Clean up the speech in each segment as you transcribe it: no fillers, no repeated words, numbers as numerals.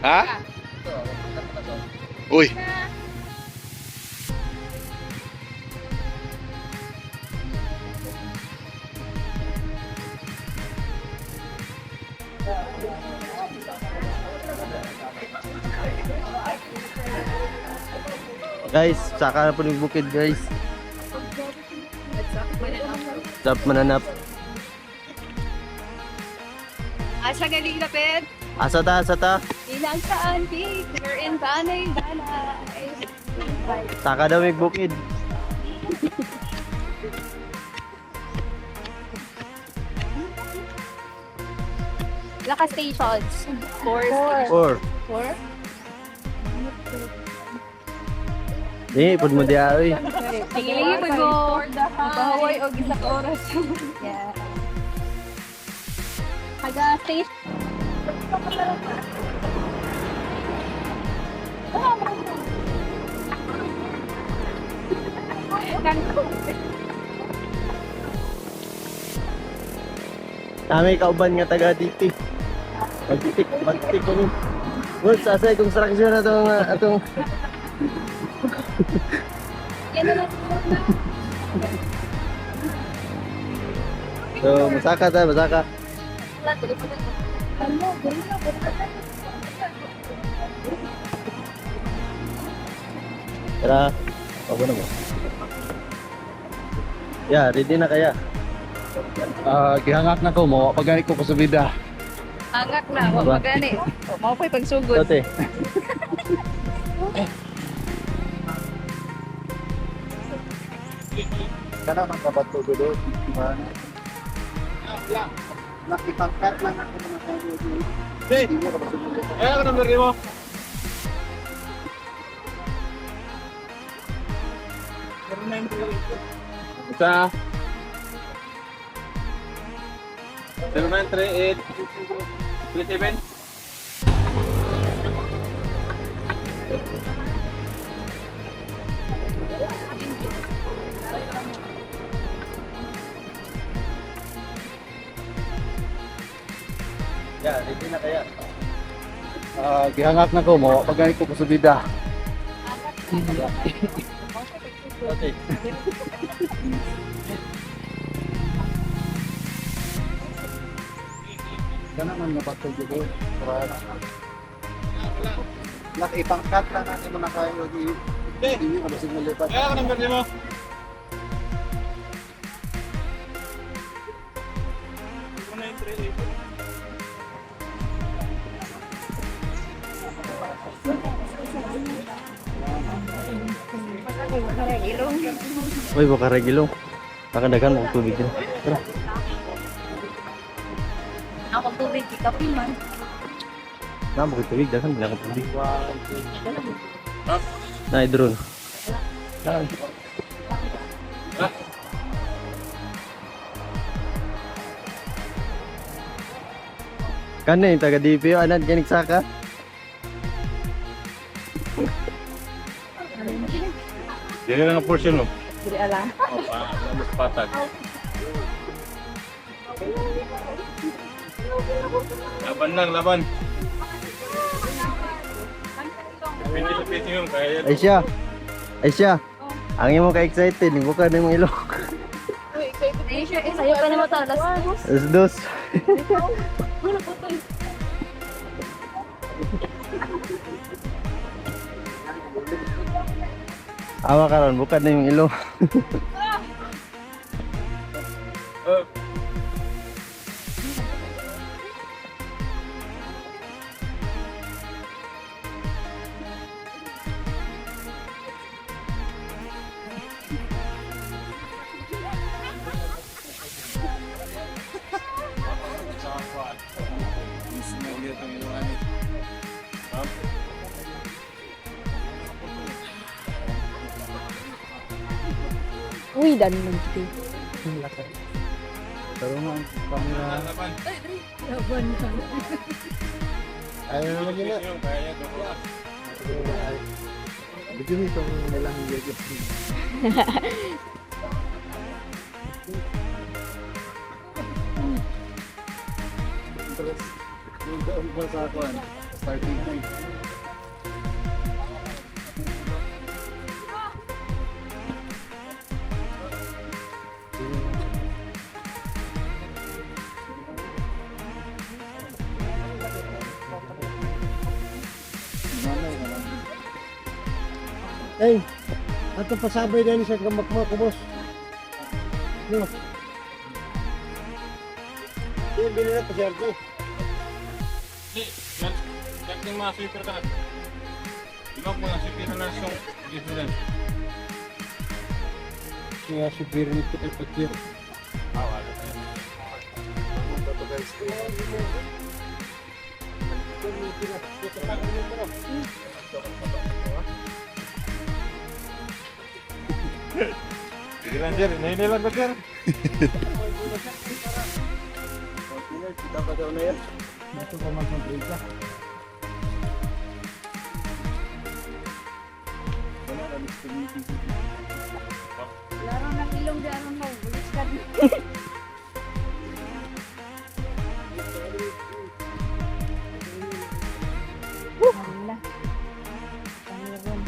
Ha? Uy. Guys, saka na po ng bukid guys. Sarap mananap. Asa galing lapit? Asa ta, asa ta. Ilang saan di? We're in Banay, Banay. Saka daw ng bukid. Laka stations. Four. Or, Four? di, pud mo diya, oy. Tingin po mo. Baway o isang oras. Yeah. Haga station. Kami kauban nga taga diti. Magtitik ko ni. Wala sasay kung structure na atong Yan na lang. So, masaka ta, masaka. Tara, ako na mo. Yeah, ready na kaya? Gihangak na ko mo. Pagani ko sa bida. Angak na. Huwag magani. Mao pa'y pagsugod. Tote. Kana man kabato do. Nakipangkat lang ako mga tayo. Hey! Eh, ano number mo? Isa. 0938 37. Yeah, ready na kaya? Gihangak na ko mo. Pagani ko sa bida. Tote. Kana man kabato do. Nakipangkat lang natin mga kayo di. Hindi ka basig malipat. Eh, ano number mo? Uy, baka regilo. Nakadagan mo tubig din. Tara. Ako tubig, kapil man. Na, bukit tubig. Dagan, bilang tubig. Na, drone. Kana yung taga DPO, anan kanig saka? Dili lang ang portion mo. Hindi alam. Mas patag. Laban lang, laban. Pwede yung kaya. Aisha, ang imo ka-excited, buka na yung ilong. Sa'yo pa naman ito. Alas dos. Awa karon, buka na yung ilong. Uy, dami ng kita. Pero nga ang camera. Laban ka. Ayaw naman yun na. Bigyan mo itong nilang video. Terus, yung sa akuan. starting point. Ay, ato pasabay din siya kamakma ko, boss. No. Hindi, bilhin na pa siya ito. Hindi, yan yung mga sweeper ka. Ikaw po na sweeper na siyang different. Kaya si Beer nito ay pagkir. Wala. Sige lang, sir. Nainilang ko, sir. Kita pa daw na yan. Ito pa man sa brisa. Wala na distribution. Laro ng ilong di aron mo. Bulis ka din. Wala. Pangirong.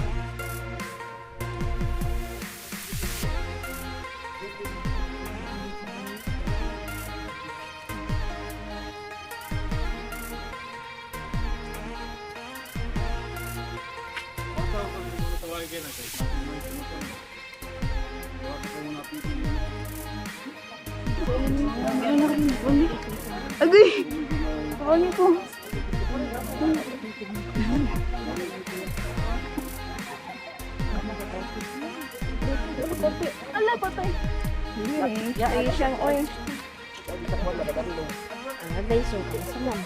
Agay! Ano ko? Ala, patay. Yay siyang orange. Agay, so, saman.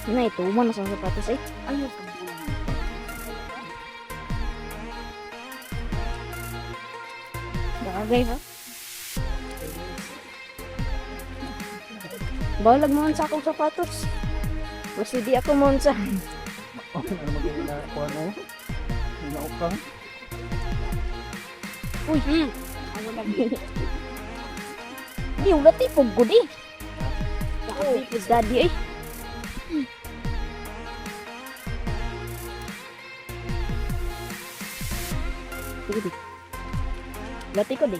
Na ito, umano sa sapatos eh. Ayaw ka. Bagay ha? Balag mo sa akong sapatos. Basta di ako mo sa. Ano magiging na ako ano? Inaukang. Uy! Ako lagi. Di, ulat eh. Pugod eh. Nakapipos daddy eh. Sige di. Lati ko di.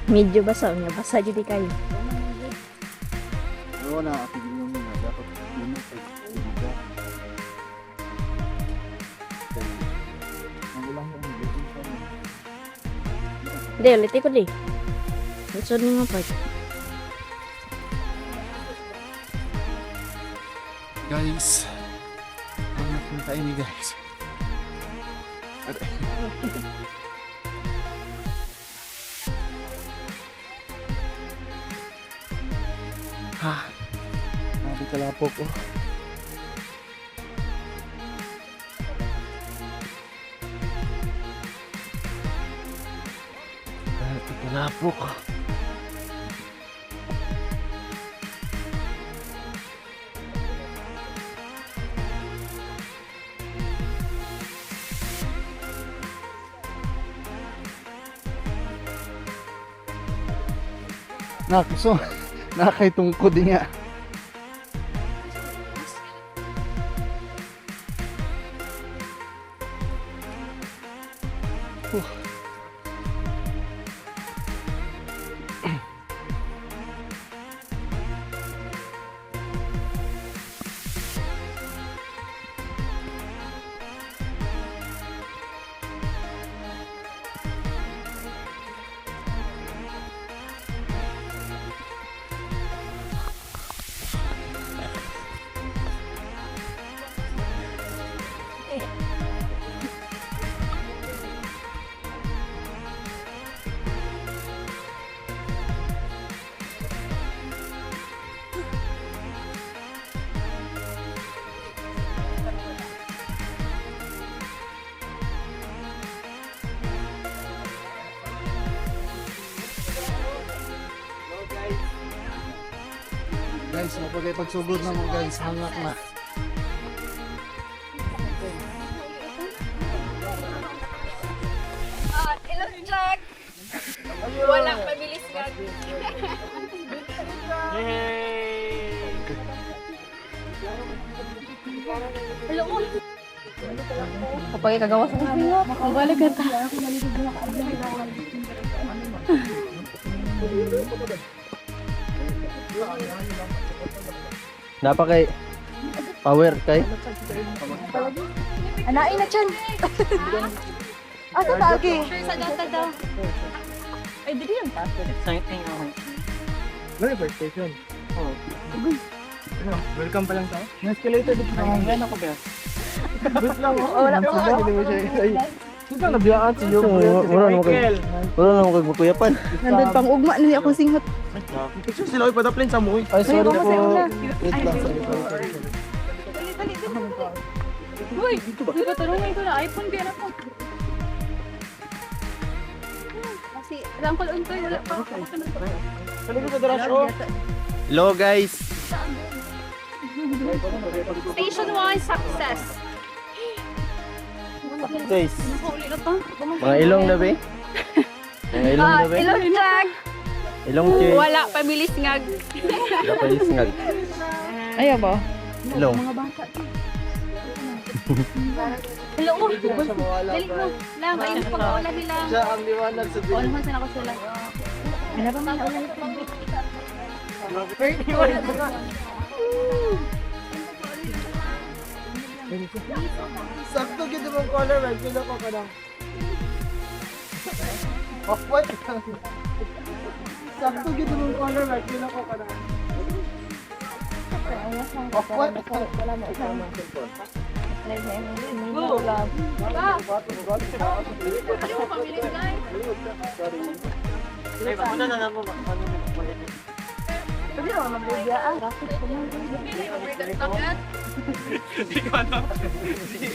Medyo basa. Basa dyan di kayo. Oo na, ako yung mga dapat muna sa iba. Ang ulang yung magiging sa mga. Hindi, lati ko di. Gusto niyo nga part. Guys, hanap na tayo ni guys. Ha, sabi kalapok ko. Sabi kalapok. Nakso, nakakaitungkod nga. guys, mapagay pagsugod na mo guys, hangak na. Ilang check. Walang pabilis nga. Hello. Kapag kagawa sa kanila, makabalik ka ta. Napakay power kay. Anain na dyan. Ato ta, okay. Sure, sa data daw. Ay, di yan pa. Exciting ako. Very first station. Oh. Welcome pa lang sa. Escalator dito sa mga ako ba? Good lang ako. Wala pa. Hindi mo siya. Sino nabiyaan si Yo? Wala naman kay bukuyapan. Nandun pang ugma na niya akong singhot. Picture sila ay padaplin sa muy. Ay, sorry po. Wait lang. Sorry. Dali. Uy, di ba tanongin ko na iPhone kaya na po. Kasi, rangkol untoy, wala pa. Hello guys. Station 1 success. Guys, Huli na to. mga ilong na ba? Mga ilong na ba? Ilong check. Ilong check. Wala, pabilis nga. Wala pa isngag. Ayaw ba? Ilong. Hello, dali mo. Lang, ayun pa wala nila. Siya ang liwanag sa O, naman sila ko sila. Ano ba mga ulan? sakto gito mong color, right? Pila ko ka lang. Off-white. Sakto gito mong color, right? Pila ko ka lang. Off-white.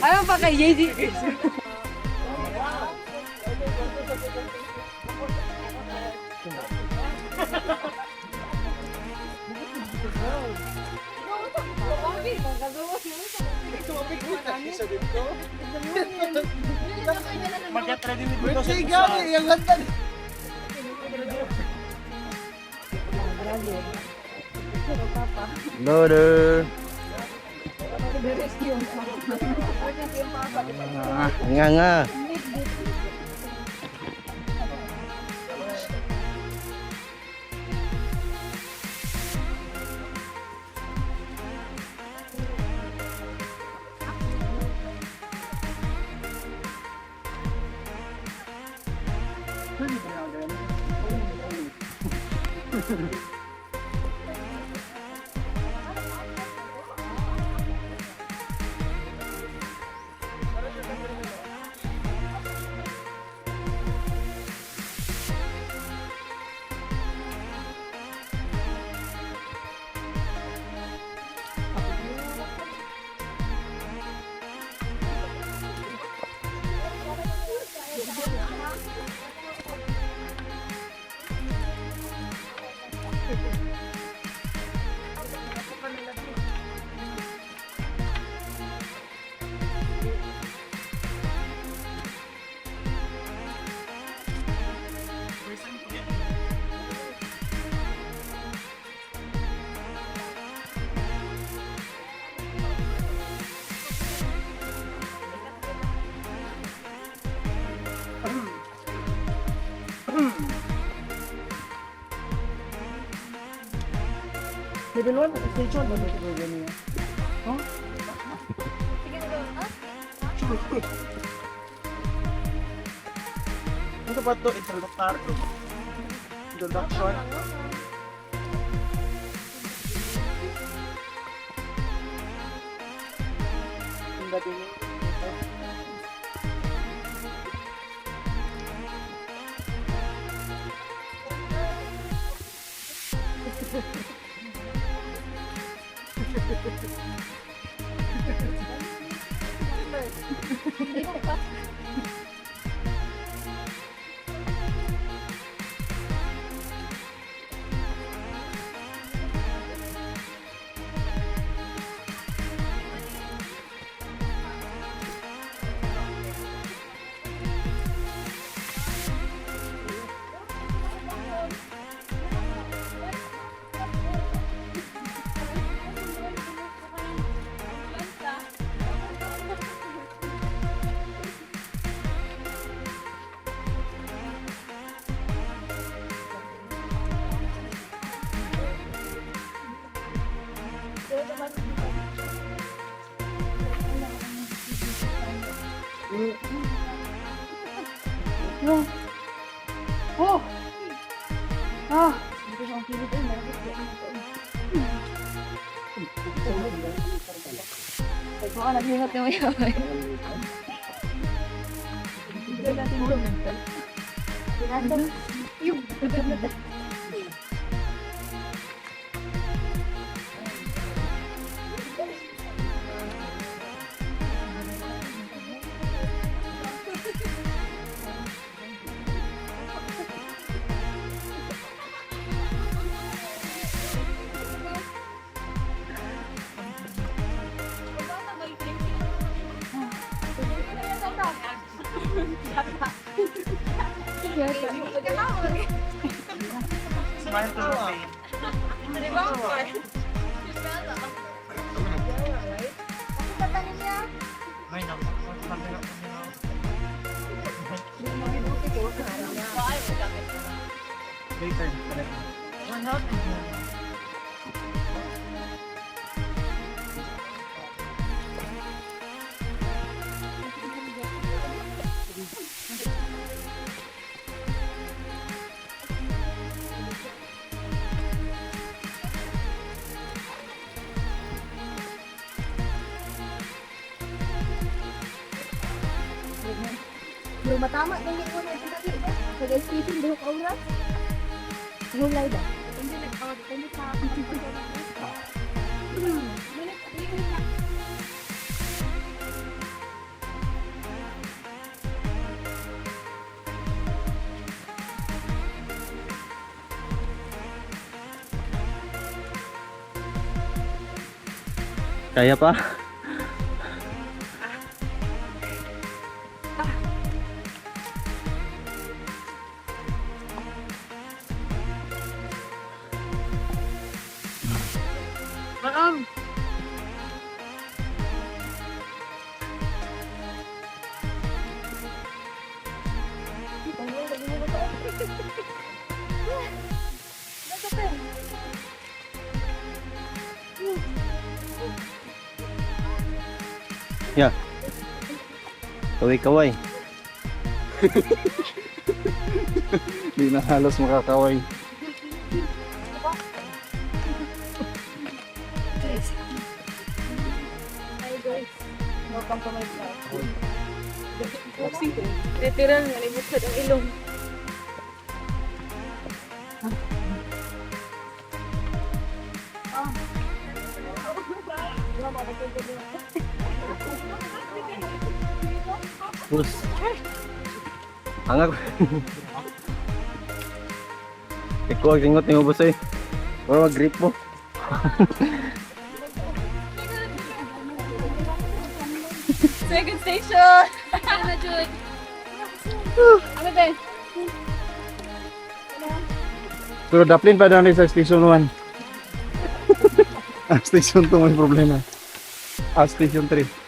Ayaw pa kay JD. Sige, gani, yung ganda. Loader. Nga. Level 1, station. Ano ito gani? Ito ba ito? Introduction. Hindi din. Oh! Ah! Baka naghingot yung yaman. Yung Smile to the face. May naman. Later. Belum matama din yung una ito tadi. Sa station buhok oras. Hulay ba? Hindi nag-out. Hindi pa. Kaya pa? Ya. Kaway-kaway. Hindi na halos makakaway. Hi guys. Welcome to my vlog. Boxing ko. Literal, nalimot sa ang ilong. Terus. Angak. Ikaw ang singot ni ubos eh. Wala mag-grip mo. Second station! Ano, Jude? Ano ba? Pero daplin pa doon sa station 1. Station 2 may problema. Station 3.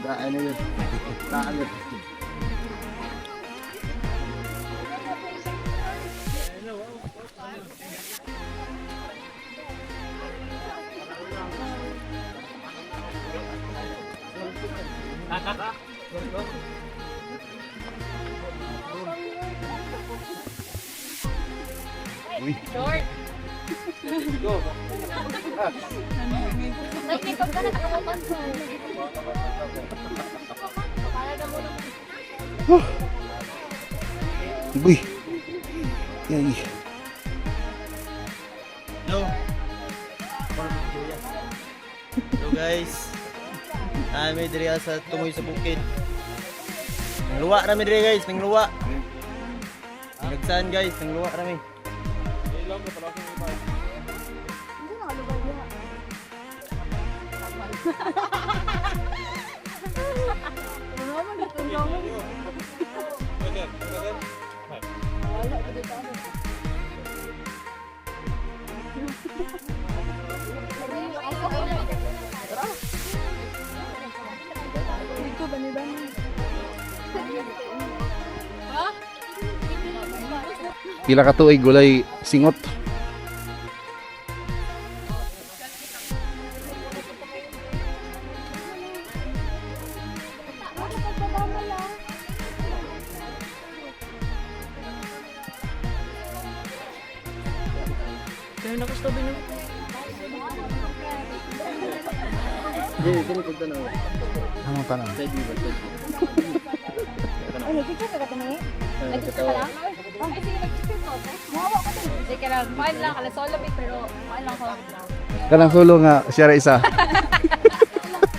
Ano yun? Ano? Short. Like, may pagka nakakapan ko. Para na muna. Uy. Yay. Hello. Hello guys. Kami diri sa tumoy sa bukid. Nangluwa rami diri guys, nangluwa. Nagsan guys, nangluwa rami. Hindi na ano ba yan? Ano naman ito naman? Wala ko dito ano. Dito ba ni Dani? Ha? Pila ka tuig gulay singot. Kaya nakastobi na. Dili kini pud tanaw. Ano pa na? Side view ba? Ay, nag-picture ka ka tani? Nag-picture ka lang? Ay, sige, nag-picture ko. Mawa ko tani. Sige lang, fine lang. Kala solo bit, pero fine lang ko. Kanang solo nga siya ra isa.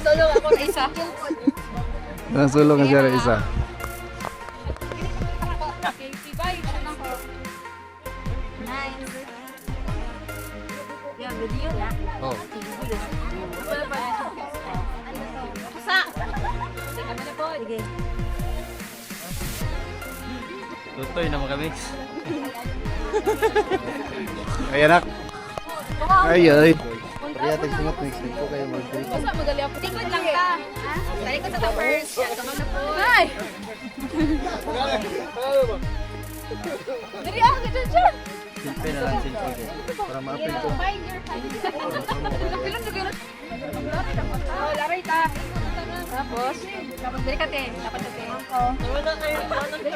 Solo ako na isa. Kanang solo nga siya ra isa. Okay, bye. Ito lang ko. Nice. Yung video na. Oh. Sa. Sige mo na po. Sige. Tutoy na mga mix. Ay anak. Ay ay. Kaya tag singot next week ko kayo mag-trip. Basta magali ako. Tingkod lang ka. Dali ko sa toppers. Yan, tama na po. Ay! Dali ako ka dyan. Silpe na lang silpe ko. Para ma-upload ko. Find your find. Ilan na gano'n? Oh, laray ta. Tapos, dali ka te. Dapat na te. Wala kayo. Dali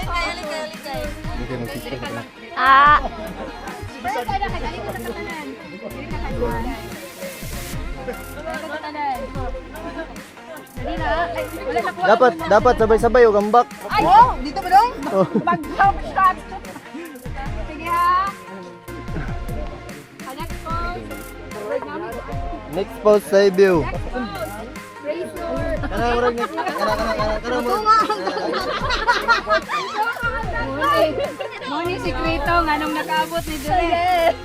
ka. Alikay. Dali ka lang. First, dali ka. Dali ka sa katanan. Dali ka katanan. Dali ka katanan. Dali na. Ay, wala nakuha. Dapat sabay-sabay o gambak. Ay, dito ba dong? Mag-jump shot. Sige ha. Next pose. Next pose side view. Next pose. Raise your. Kana murag next. Kana Muni si Krito nga nung nakaabot ni Dure. Yes.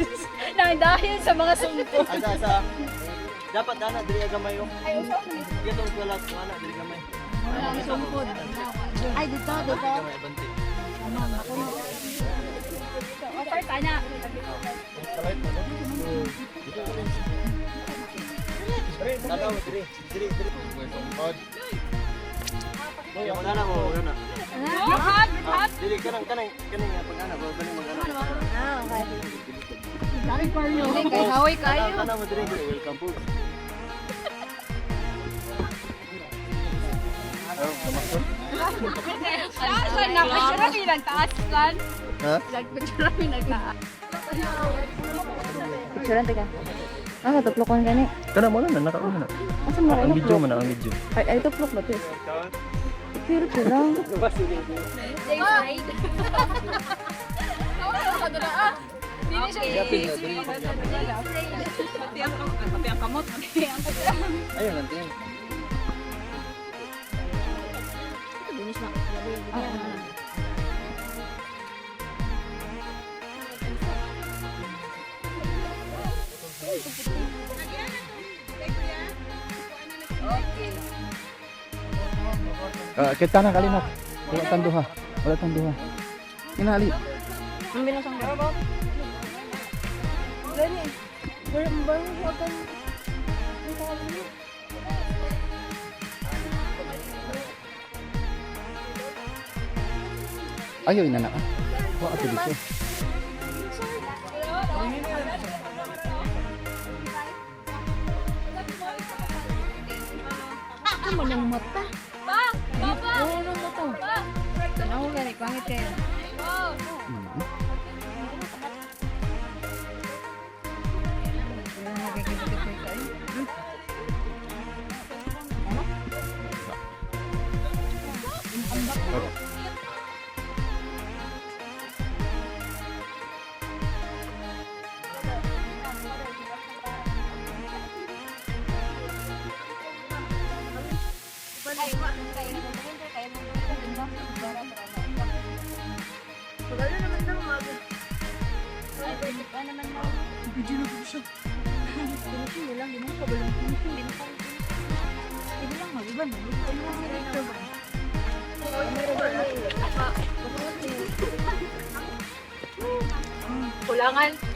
Nang dahil sa mga sumpo. Asa. Dapat dana diri gamay yo. Ay, usap ni. Gatong wala ko ana diri gamay. Wala sumpo. Ay, dito. Gamay banti. Offer sana. Tataw diri. Yung ana mo, ana. Hot. Dili kanang pag-ana ba bali mag-ana. Okay. Dami pa rin. Kay haway kayo. Ana mo diri welcome po. Saan na? Picture kami nagtaas kan? Ha? Picture kami nagtaas. Picture lang taga. Ah, tuplokon gani. Kana mo na nakauna na. Asan mo Ang video man ang video. Ay tuplok ba 'to? Pero ko lang. Ay. Dili siya. Pati ang kamot. Ayun lang tin. Dinis na. Kita na kalimot. Wala tanduha. Inali. Ang bilang sang baro. Gani. Baru akan Ayaw, inana ka. Wa ato dito. Ano mo ng mata? Pa! Papa! Ano mo to? Tanaw ka rin, pangit kayo. Pagano naman daw mag. Ano naman daw? Video na po siya. Hindi lang, hindi mo kabalong. Hindi lang mag-iban. Ano lang sila ito ba?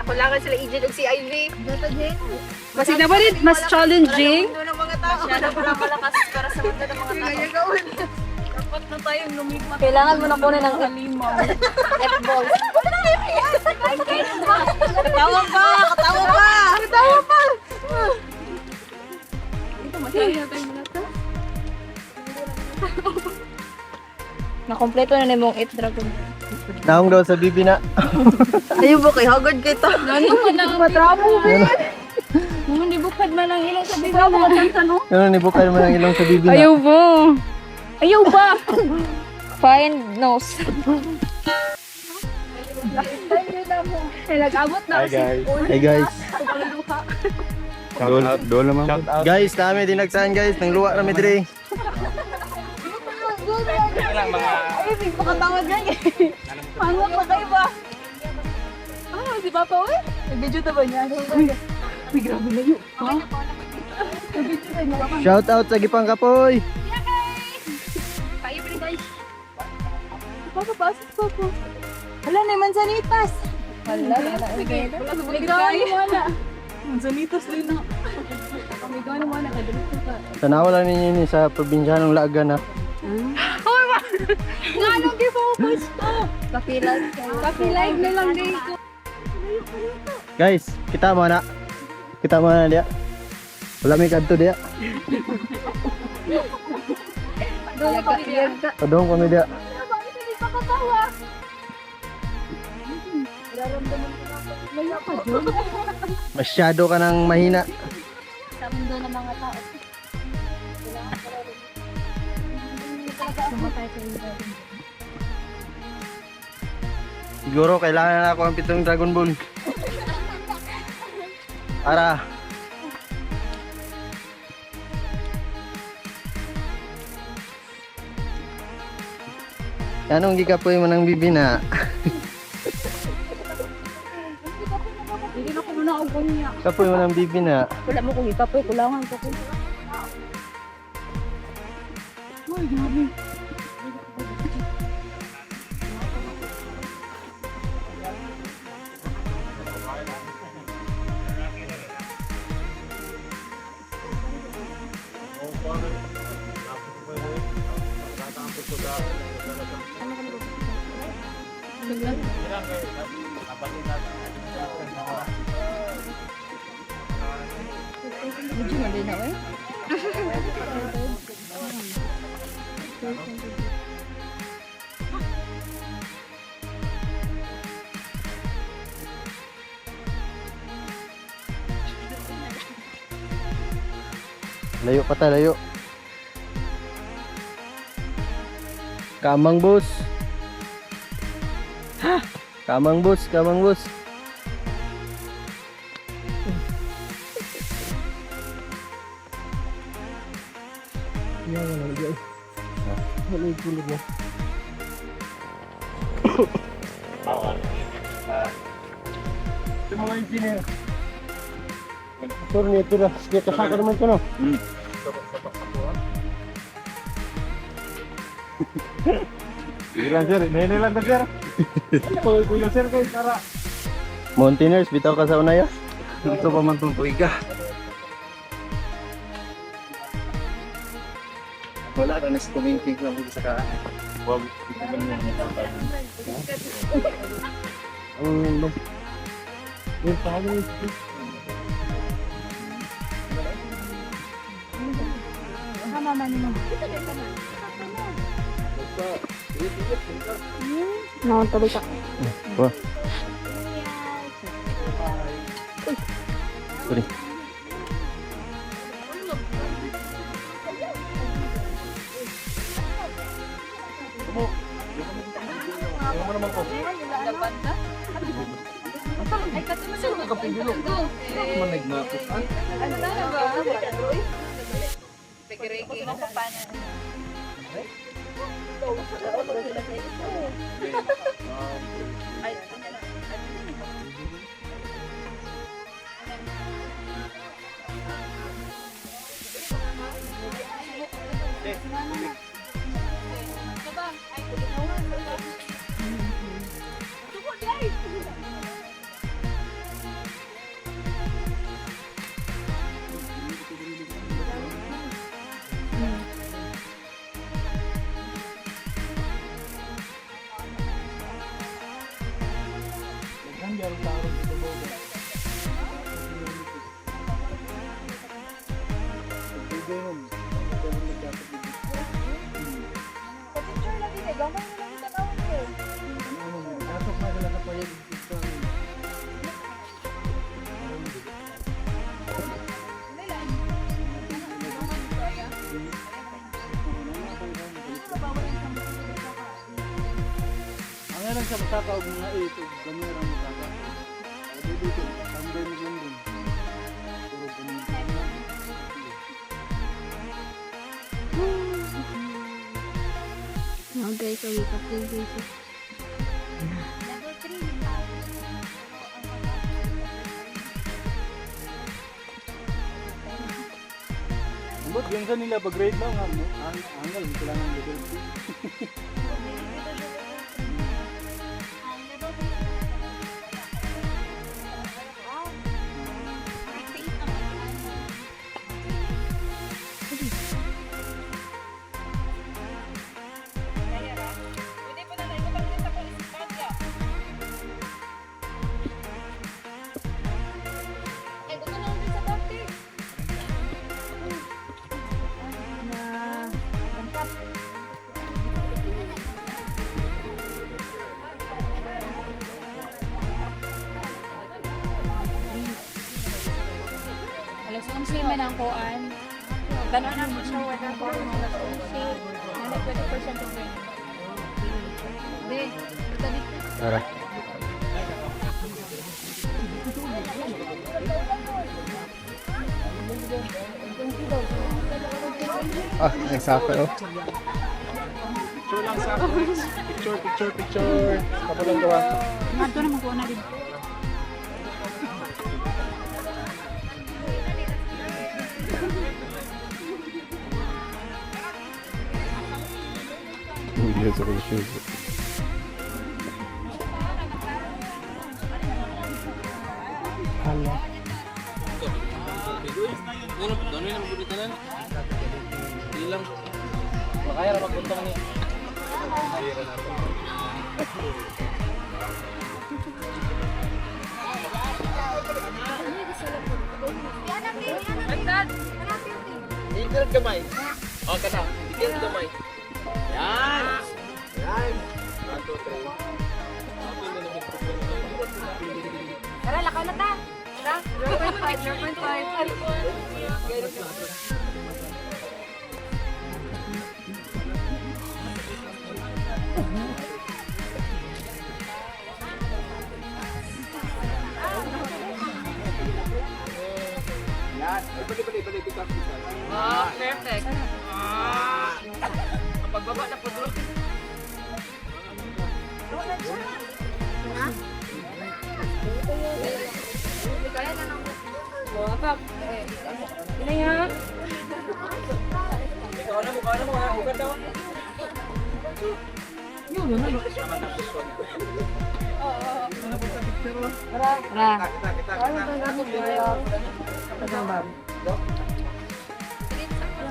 Kulangan sila Ijin og si Ivy. Mas inabalit, mas challenging. Masyado pa lang malakas para sa mga ng mga tao. Dapat na tayong lumipat. Kailangan mo na kunin ng alimaw. F-ball. Katawa pa! Katawa pa! Katawa pa! Ito, masyado na tayo muna ito. Nakompleto na mong 8 dragon. Naong daw sa bibi na. Ayaw ba kay hagod kay ta? Ano man ang matramo eh? Hindi bukad man ang ilong sa bigaw mo no? Ano ni bukal man ang ilong sa bibi na. Ayaw ba? Ayaw ba? Fine nose. Nag-abot na kasi. Hey guys. Doon naman. Guys, kami dinagsahan guys. Nang luwa kami dire. Ay, may pakatawad na eh. Mangwak pa kayo ba? Ah, si Papa, uy. Nag-video na ba niya? Uy, grabe na yun. Ha? Nag-video na niya. Shout out sa Gipang Kapoy. Kayo pa rin guys. Papa, pasok Papa. Wala na, mansanitas. Wala na. Bigawan mo na. Mansanitas din na. Bigawan mo na. Tanawa lang ninyo ni sa probinsya ng Laga na. Nga nung gi-focus ko. Kapi-live na lang dito. Guys, kita mo na. Kita mo na dia. Wala may kadto dia. Padong kami dia. Bakit hindi pa katawa? Nararamdaman ko na ako. Wala pa dun. Masyado ka nang mahina. Sa mundo ng mga tao. Kailangan pala rin. Sumatay sa iba. Siguro kailangan na ako ang 7 Dragon Ball. Ara. Anong gikapoy mo ng bibi na? Hindi na ko muna ako niya. Kapoy mo ng bibi na. Wala mo kung ikapoy, kulangan ko ko. Ay, grabe. Medyo malinaw eh. Layo pa tayo, layo. Kamang boss. Kamang boss, kamang boss. Yan wala na diyan. Wala yung kulog mo. Ito mga engineer. Turni ito na. Kita saka naman ko no. Ilan sir, nene lang na sir. Kuya sir kay para. Mountaineers, bitaw ka sa unaya. Ito pa man tong tuiga. Wala na sa community lang sa kaan. Wag ito ganyan. No, tuloy ka. Wah. Sorry. Ay, kasi masunod ka pindulo. Manig na ako. Ano na ba? Pegiriki. Ay, Ang nga lang sa masaka o mga ito, ganyan ang masaka. Dito, tambay mo lang din. Puro ganyan. no guys, uwi ka po guys. Ambot, yung sa nila, pag-grade lang, hanggal, hindi lang ang level 2. Alas 11 man ang kuan. Tanong na mo siya wala ko alas 11. Nala 20% of it. Hindi, tadi. Tara. Ah, eksakto. Picture lang sa ako. Picture. Kapalang gawa. Mato na mo na din. Yes, it was shoes. Tinggal gamay. Oh, kana. Tinggal gamay. Yan. Yan. 1, 2, 3. Tara, lakaw na ta. Tara, 0.5, 0.5. Yan. Balik. Ikaw. Oh, perfect. Ang pagbaba na po dito. Kaya na nang buwapap. Ina yan. Ikaw na mo. Huwag daw. Yun, ano? Tara. Kita.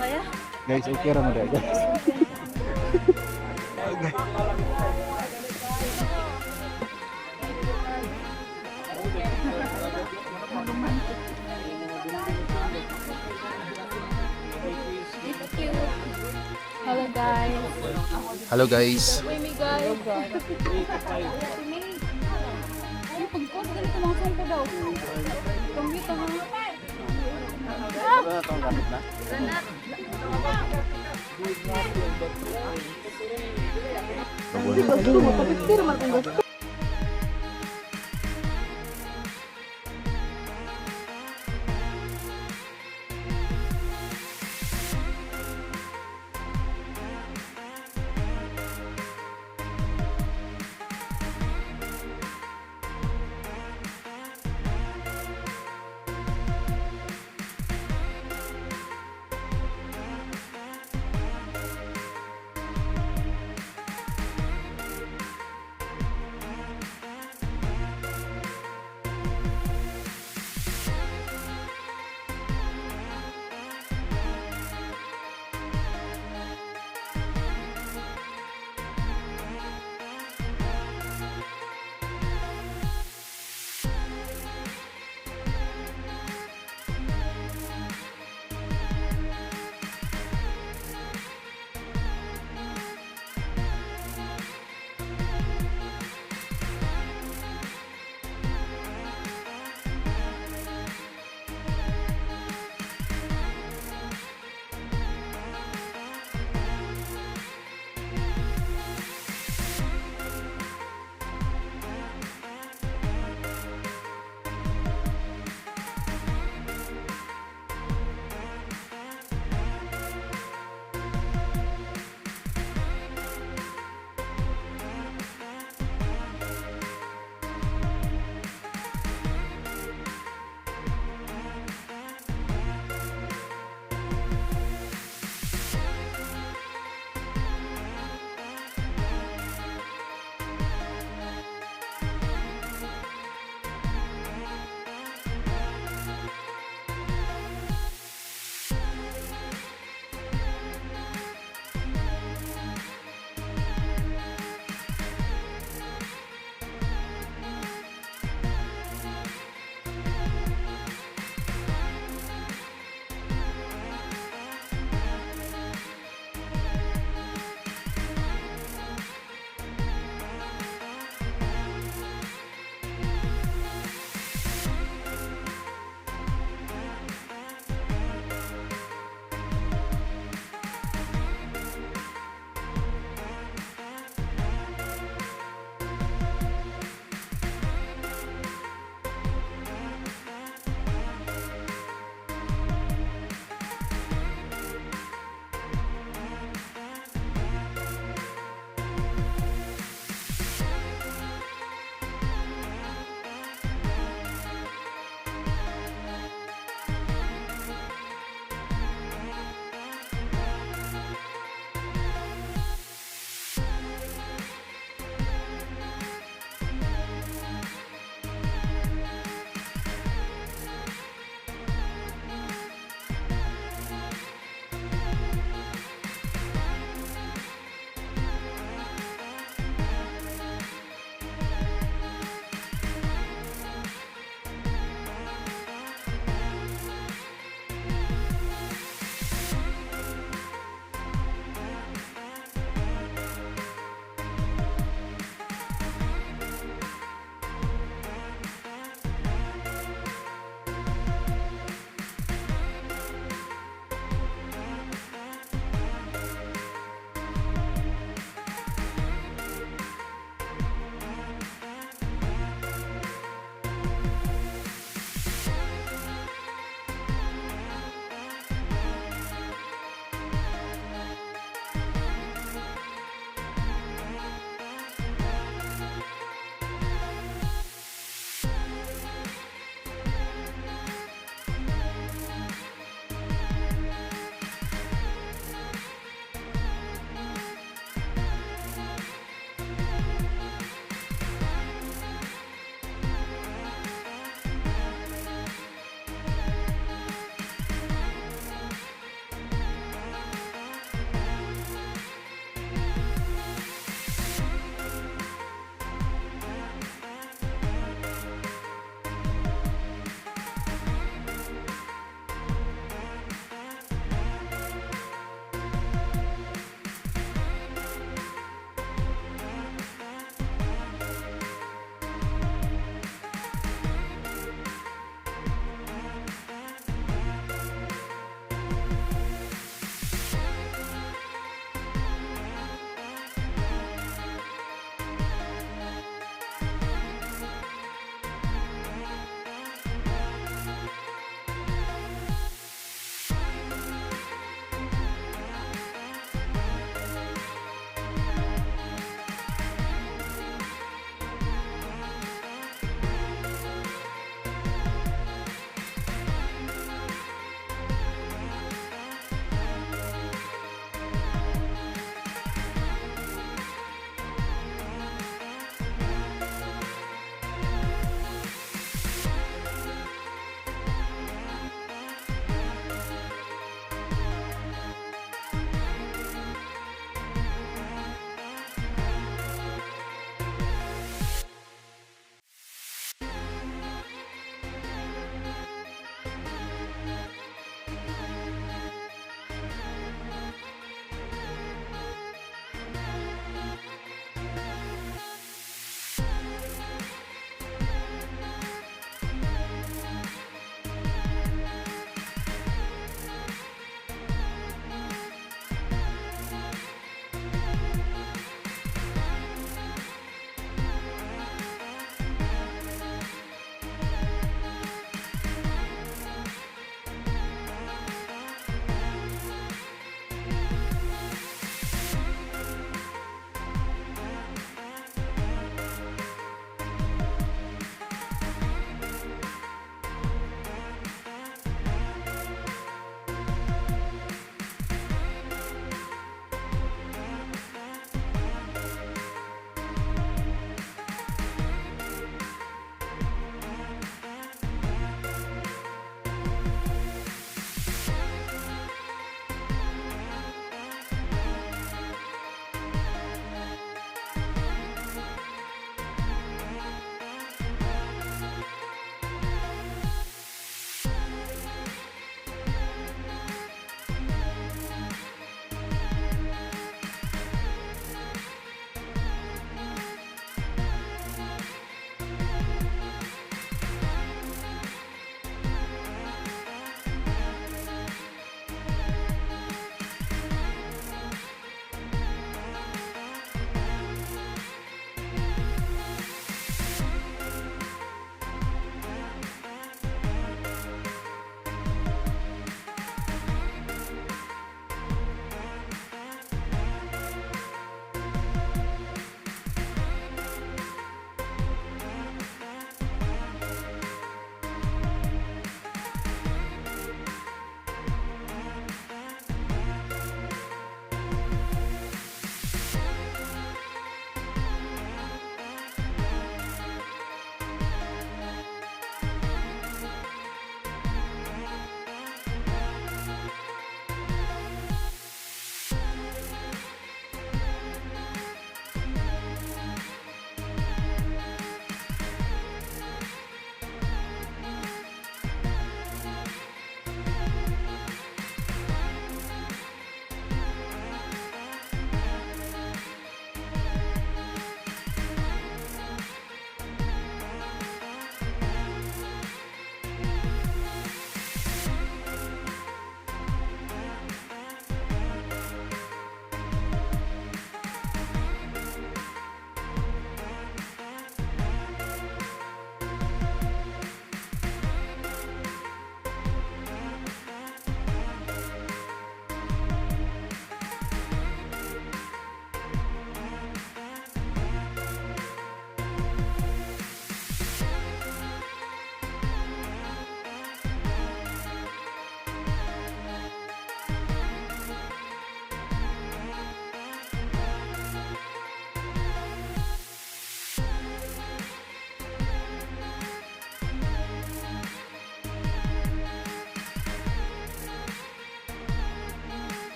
Kaya? Guys, okay ra mo dahil. Hello guys. Hello guys. Uy, may guys. Ay, pag-post ganito mga song ko daw. Commute ha. Ano na itong gamit na?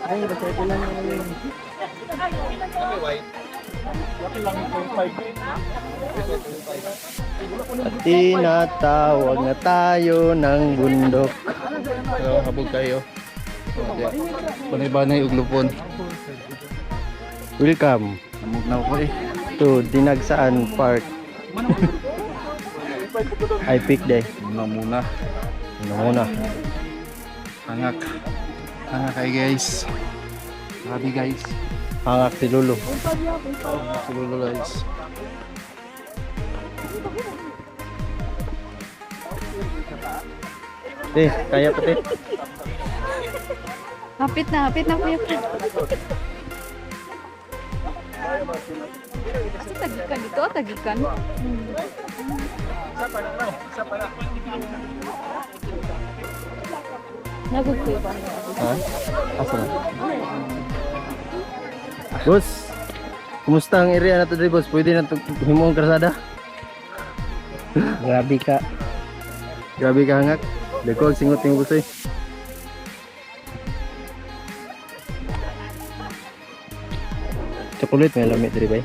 Ay, kasi ito lang yung Okay, white. At tinatawag na tayo ng bundok. So, habog kayo. Banay-banay ug lupon. Welcome Namog na ako eh. to Dinagsaan Park. I pick day. Muna. Ano muna? Hangak. Hangak kayo guys. Grabe guys. Hangak si Lulu. Sululo guys. Kaya pati. Hapit na kuya. Asa tagikan dito? Tagikan? Nagod ko ba? Ha? Asa na? Boss, kumusta ang area na to dre boss? Pwede na to himong krasada? Grabe ka. Grabe ka hangak. Dako ang singot ng boss eh. Chocolate may lamit dre bay.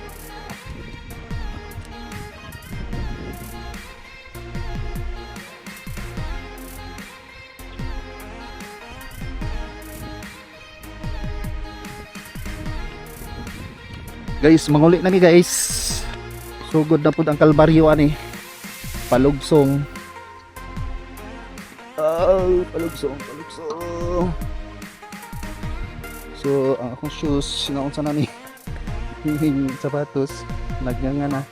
Guys, manguli na ni guys. Sugod na pud ang kalbaryo ani. Palugsong. Oh, palugsong. So, ang akong shoes, sinaunsa na ni. Yung sapatos, nagnanga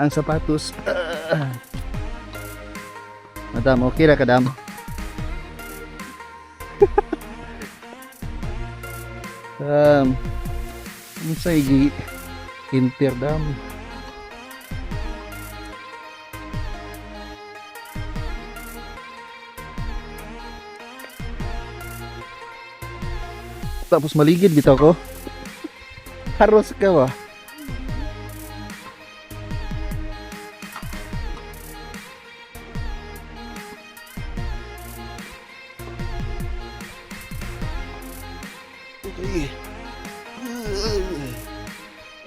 ang sapatos. Madam, okay ra kadam. Ano sa igi? Interdam. Tapos maligid bitaw ko. Haros ka ba? Okay.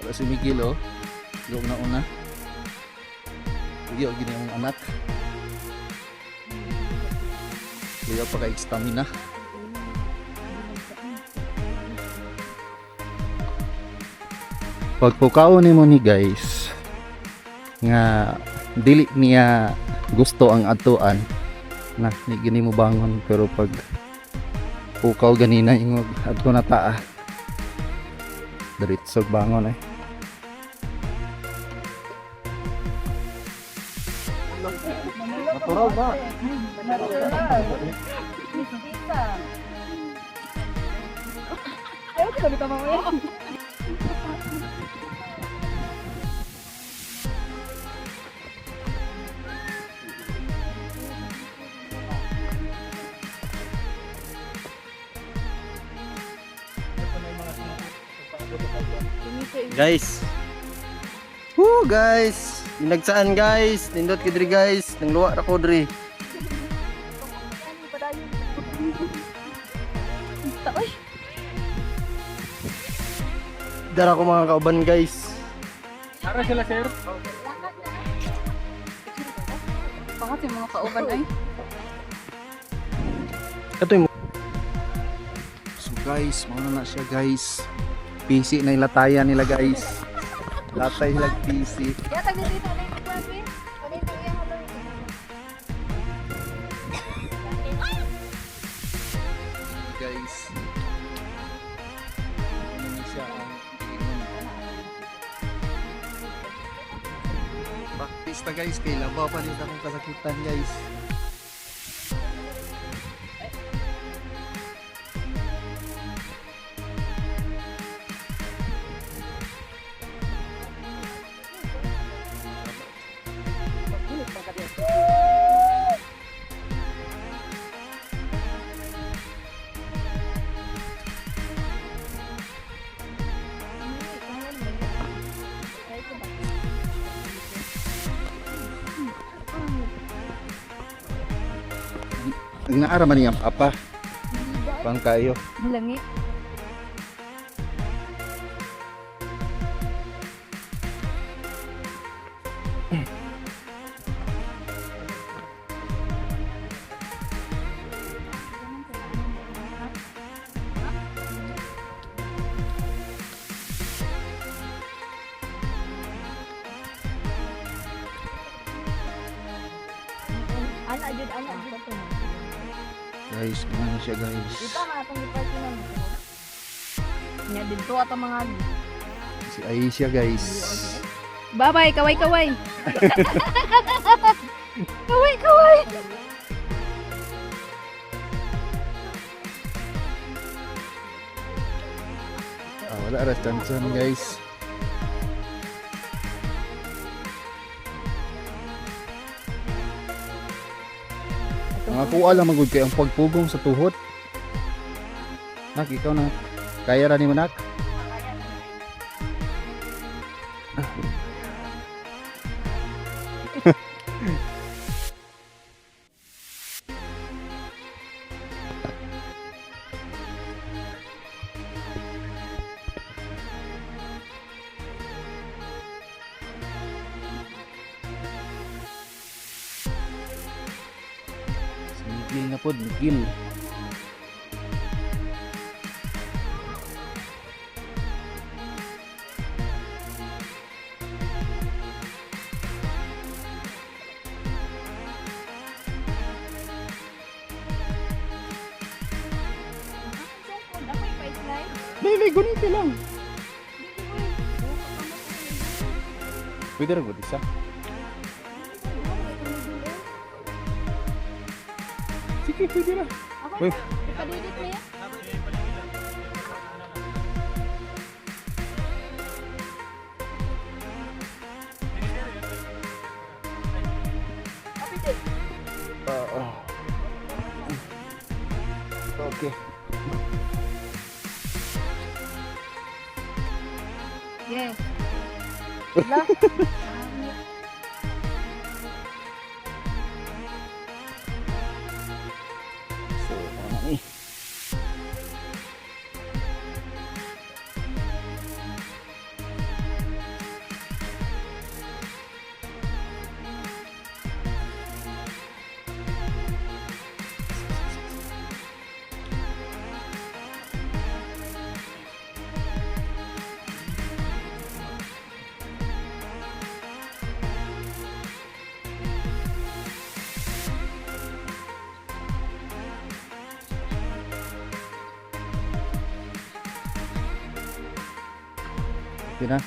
Wala si Miguel oh. Yung una. Yung gini yung anak. Kaya pa kay stamina. Pagpukaon nimo ni guys nga dili niya gusto ang atuan na ni gini mo bangon pero pag pukaw ganina yung adto na taa diretsog bangon eh. Natural ba? Ayaw ko dito mamaya. Guys. Woo guys. Dinagsaan guys. Nindot ko diri guys. Nangluwa ra ko diri. Dara ko mga kauban guys. Ara sila sir. Pangat yung mga kauban ay. Ito yung So guys, mauna na siya guys. PC na ilatayan nila guys. Latay nila PC. Ya, tagli dito na yung klabe. Ano yung yung haloy? Guys. Ano na siya ang ingon. Practice na guys. Kay labaw pa rin akong kasakitan guys. Ang naara man niyang papa. Kan kayo. Langi. Anak jud to. Guys, ano siya guys? Ito na atong department. Nya dito ato mga Si Aisha guys. Bye-bye, kaway-kaway. Kaway-kaway. Wala ras chansan guys. Mga kuha lang magud kay ang pagpugong sa tuhod. Nak, ikaw na. Kaya ra nimo nak? Migil na pod, migil. Dili, guniti lang. Pwede rin ba isa? Sige, pwede na. Ako Uy. ipadidit niya. Okay. Yes. So, ano ni? Okay na.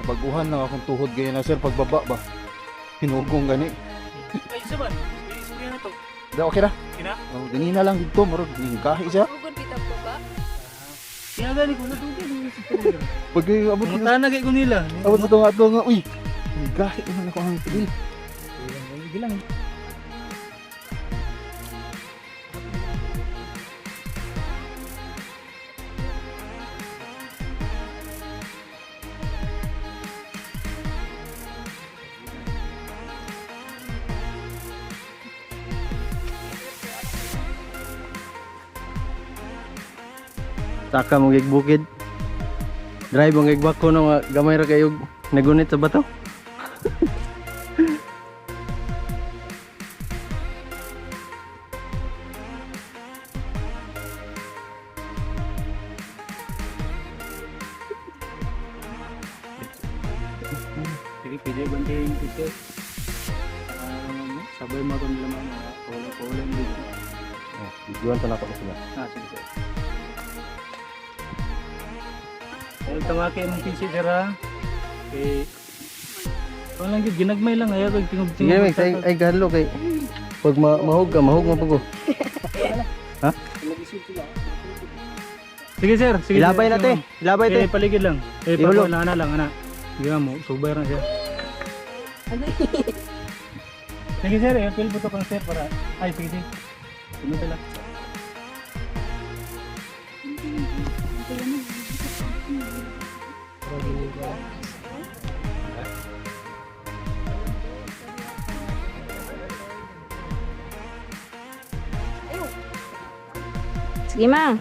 Nabaguhan lang akong tuhod ganyan na sir pagbaba ba. Hinugong gani. Ay, isa ba? Isa ba yan ito? Da okay ra. Kina? Oh, ganina lang dito murag ningkahi siya. Ugod bitag ko ba? Kinagali ko na ito. Pag abot ko Punta na kay ko nila. abot sa tunga to nga uy. Ningkahi man ako ang pili. Gilang. Taka mong gigbukid. Drive mong gigbako no nga gamay ra kayo nagunit sa bato. Pili bantayin ko siya. Sabay mo itong lamang. Paulan dito. Videoan pa na ako sila. Sige sir. Pero tamake mong PC sir ha. Okay. Kung lang yun, ginagmay lang. Ayaw kag tingog Sige Mix, ay gahalo kay pag mahog ka, mahog mo pag Sige sir. Sige, Ilabay sir. na te. Ilabay te. Paligid lang. Ihulo. Pagwala na lang. Ana. Sige mo. Subay lang siya. Sige sir, i-fill po ito ko sir para... Ay, sige sige. Sunod lang. Sige, ma.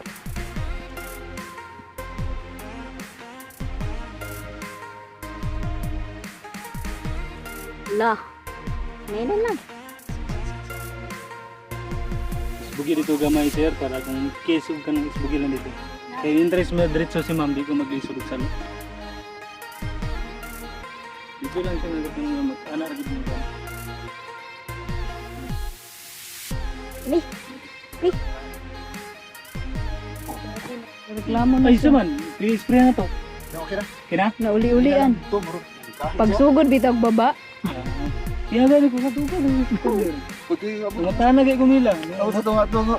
Lah. Ngayon lang. Isbugi dito gamay sir para kung case ka ng isbugi lang dito. Kaya interest mo diretso si ma'am, di ko mag-isulog sa loob. Dito lang siya nagod ng mag-anak agad mo ba? Reklamo Ay, isa man. I-spray na to. Okay ra. Kina? Nauli-ulian. To bro. Pagsugod bitag baba. Iya gani ko sa tuko. Pagki Mga tanag ay kumila. ako sa tunga tunga.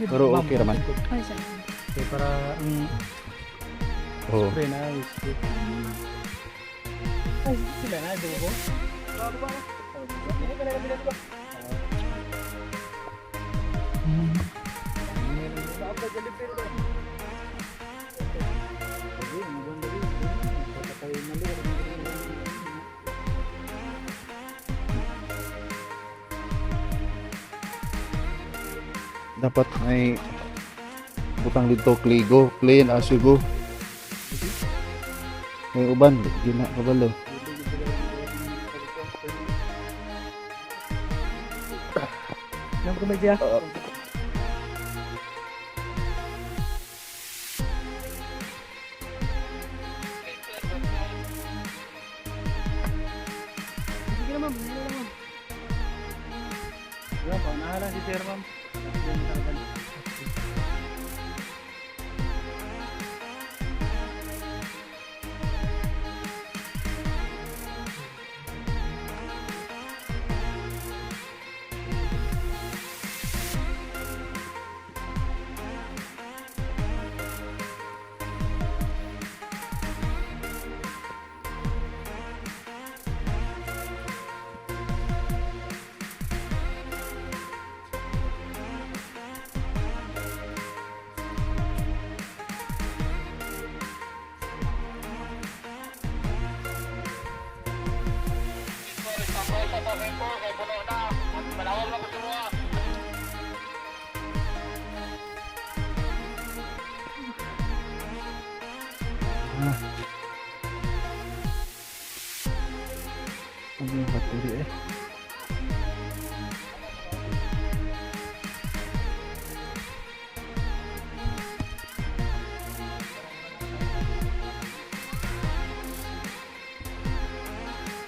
Pero okay raman. Okay, para ang Oh. spray na ayos. Ay, sila na, di ba? Dapat may butang dito kligo, clean as you go. May uban, di na kabalo. Nang kumedya. Sige naman, sige naman. Yan, paunahan si Sir Ma'am. Ano yung battery eh?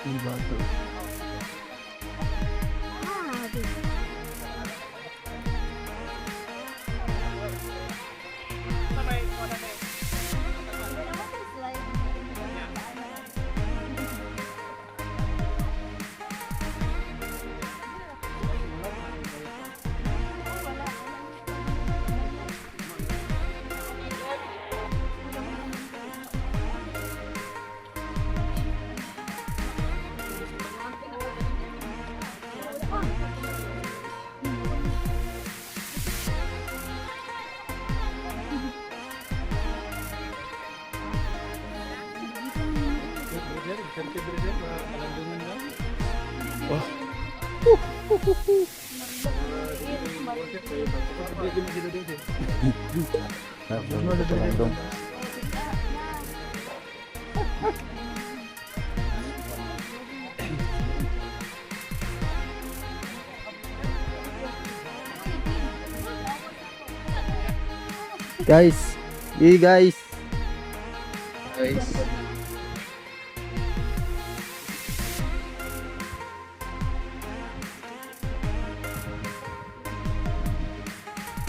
Iba to. Guys, guys.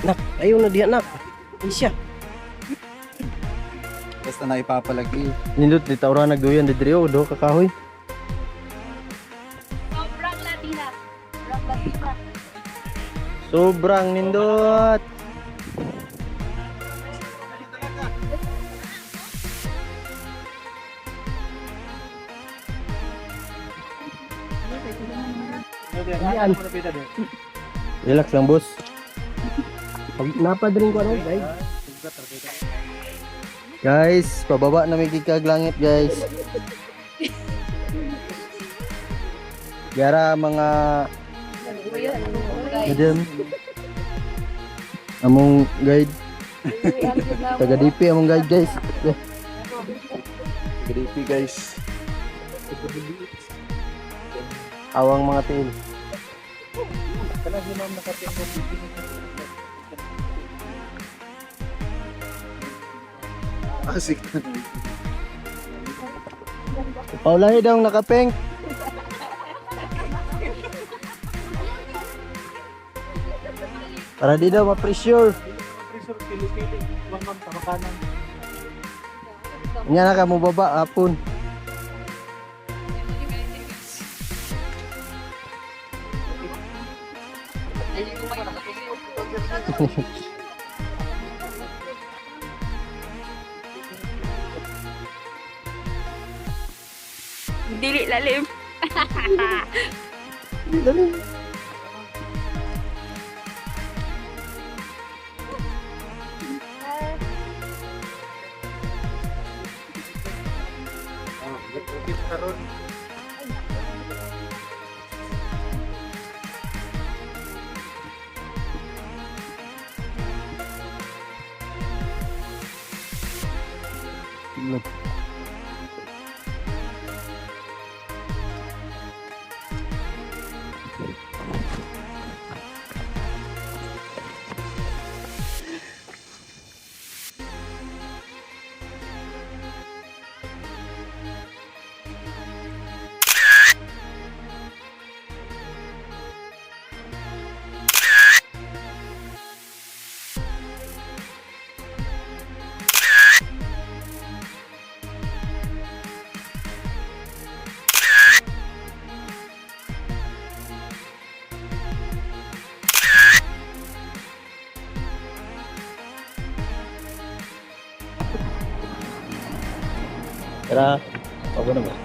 Nak, ayaw na diyan nak. Isya. Basta na ipapalagi. Nindot di taura nagduyan di diri do kakahoy. Sobrang Latina. Sobrang Latina. Sobrang nindot. Yan. Relax lang, boss. Napadring ko ano, guys. Guys, pababa na may gigkag langit, guys. Yara mga madam. Among guide. Taga DP among guide, guys. Taga DP, guys. Awang mga tail. Asik. Paulahi daw nakapeng. Para di daw ma-pressure. Pressure pili-pili. Huwag man tamakanan. Nya na ka mo baba hapon. Dili lalim. Tara, ako na ba?